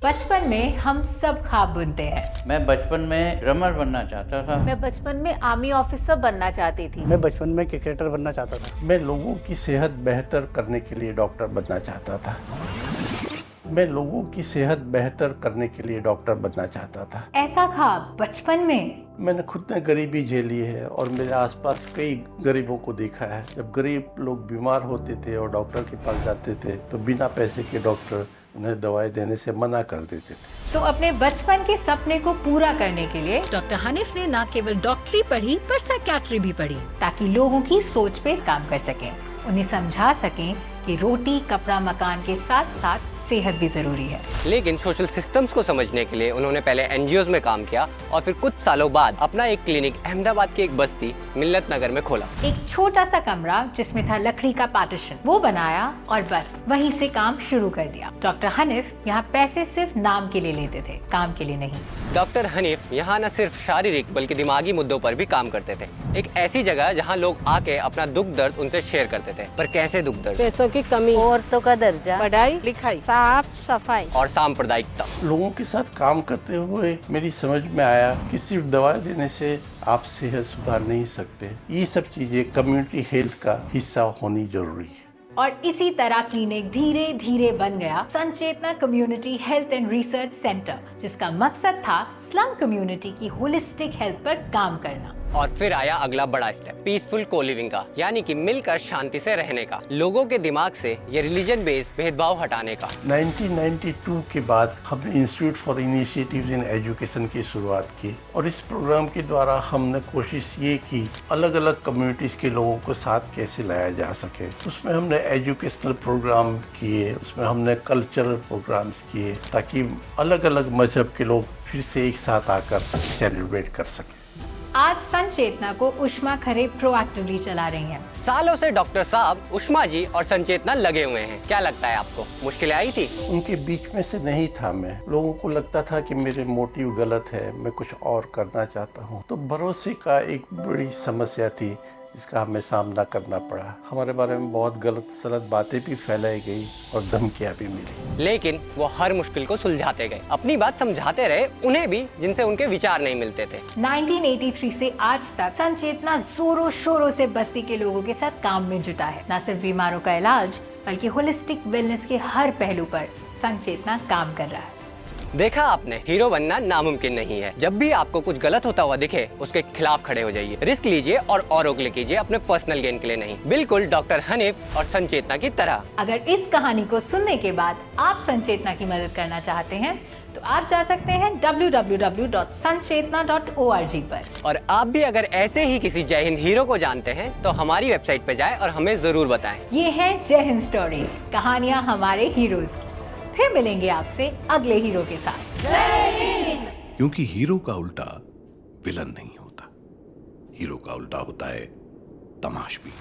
बचपन में हम सब ख्वाब बुनते हैं। मैं बचपन में ड्रमर बनना चाहता था। मैं बचपन में आर्मी ऑफिसर बनना चाहती थी। मैं बचपन में क्रिकेटर बनना चाहता था। मैं लोगों की सेहत बेहतर करने के लिए डॉक्टर बनना चाहता था। मैं लोगों की सेहत बेहतर करने के लिए डॉक्टर बनना चाहता था। ऐसा ख्वाब बचपन में। मैंने खुद ने गरीबी झेली है और मेरे आसपास कई गरीबों को देखा है। जब गरीब लोग बीमार होते थे और डॉक्टर के पास जाते थे तो बिना पैसे के डॉक्टर उन्हें दवाई देने से मना कर देते थे। तो अपने बचपन के सपने को पूरा करने के लिए डॉक्टर हनीफ ने न केवल डॉक्टरी पढ़ी पर साइकियाट्री भी पढ़ी, ताकि लोगों की सोच पे काम कर सकें, उन्हें समझा सकें कि रोटी कपड़ा मकान के साथ साथ सेहत भी जरूरी है। लेकिन सोशल सिस्टम्स को समझने के लिए उन्होंने पहले एनजीओज में काम किया और फिर कुछ सालों बाद अपना एक क्लिनिक अहमदाबाद की एक बस्ती मिल्लत नगर में खोला। एक छोटा सा कमरा जिसमें था लकड़ी का पार्टीशन, वो बनाया और बस वहीं से काम शुरू कर दिया। डॉक्टर हनीफ यहाँ पैसे सिर्फ नाम के लिए लेते थे, काम के लिए नहीं। डॉक्टर हनीफ यहाँ न सिर्फ शारीरिक बल्कि दिमागी मुद्दों पर भी काम करते थे। एक ऐसी जगह जहाँ लोग आके अपना दुख दर्द उनसे शेयर करते थे। पर कैसे दुख दर्द? पैसों की कमी, औरतों का दर्जा, पढ़ाई लिखाई, साफ सफाई और सांप्रदायिकता। लोगों के साथ काम करते हुए मेरी समझ में आया कि सिर्फ दवा देने से आप सेहत सुधार नहीं सकते। ये सब चीजें कम्युनिटी हेल्थ का हिस्सा होनी जरूरी है। और इसी तरह क्लिनिक धीरे धीरे बन गया Sanchetna community health and research centre, जिसका मकसद था स्लम कम्युनिटी की होलिस्टिक हेल्थ पर काम करना। और फिर आया अगला बड़ा स्टेप, पीसफुल को लिविंग का, यानी कि मिलकर शांति से रहने का, लोगों के दिमाग से ये रिलीजन बेस्ड भेदभाव हटाने का। 1992 के बाद हमने institute for initiatives in education की शुरुआत की और इस प्रोग्राम के द्वारा हमने कोशिश ये की अलग अलग कम्युनिटीज के लोगों को साथ कैसे लाया जा सके। उसमें हमने एजुकेशनल प्रोग्राम किए, उसमें हमने कल्चरल प्रोग्राम्स किए ताकि अलग अलग मजहब के लोग फिर से एक साथ आकर सेलिब्रेट कर सकें। आज संचेतना को उष्मा खरे प्रोएक्टिवली चला रही हैं। सालों से डॉक्टर साहब, उष्मा जी और संचेतना लगे हुए हैं। क्या लगता है आपको, मुश्किलें आई थी? उनके बीच में से नहीं था मैं। लोगों को लगता था कि मेरे मोटिव गलत है, मैं कुछ और करना चाहता हूँ। तो भरोसे का एक बड़ी समस्या थी जिसका हमें सामना करना पड़ा। हमारे बारे में बहुत गलत सलत बातें भी फैलाई गई और धमकियां भी मिली। लेकिन वो हर मुश्किल को सुलझाते गए, अपनी बात समझाते रहे उन्हें भी जिनसे उनके विचार नहीं मिलते थे। 1983 से आज तक संचेतना जोरों शोरों से बस्ती के लोगों के साथ काम में जुटा है। न सिर्फ बीमारों का इलाज बल्कि होलिस्टिक वेलनेस के हर पहलू पर संचेतना काम कर रहा है। देखा आपने, हीरो बनना नामुमकिन नहीं है। जब भी आपको कुछ गलत होता हुआ दिखे उसके खिलाफ खड़े हो जाइए, रिस्क लीजिए और औरों के लिए कीजिए, अपने पर्सनल गेन के लिए नहीं। बिल्कुल डॉक्टर हनीफ और संचेतना की तरह। अगर इस कहानी को सुनने के बाद आप संचेतना की मदद करना चाहते हैं तो आप जा सकते हैं www.sanchetna.org पर। और आप भी अगर ऐसे ही किसी जय हिंद हीरो को जानते हैं तो हमारी वेबसाइट पे जाएं और हमें जरूर बताएं। ये है जय हिंद स्टोरीज, कहानियाँ हमारे हीरोज की। फिर मिलेंगे आपसे अगले हीरो के साथ। क्योंकि हीरो का उल्टा विलन नहीं होता, हीरो का उल्टा होता है तमाशबीन।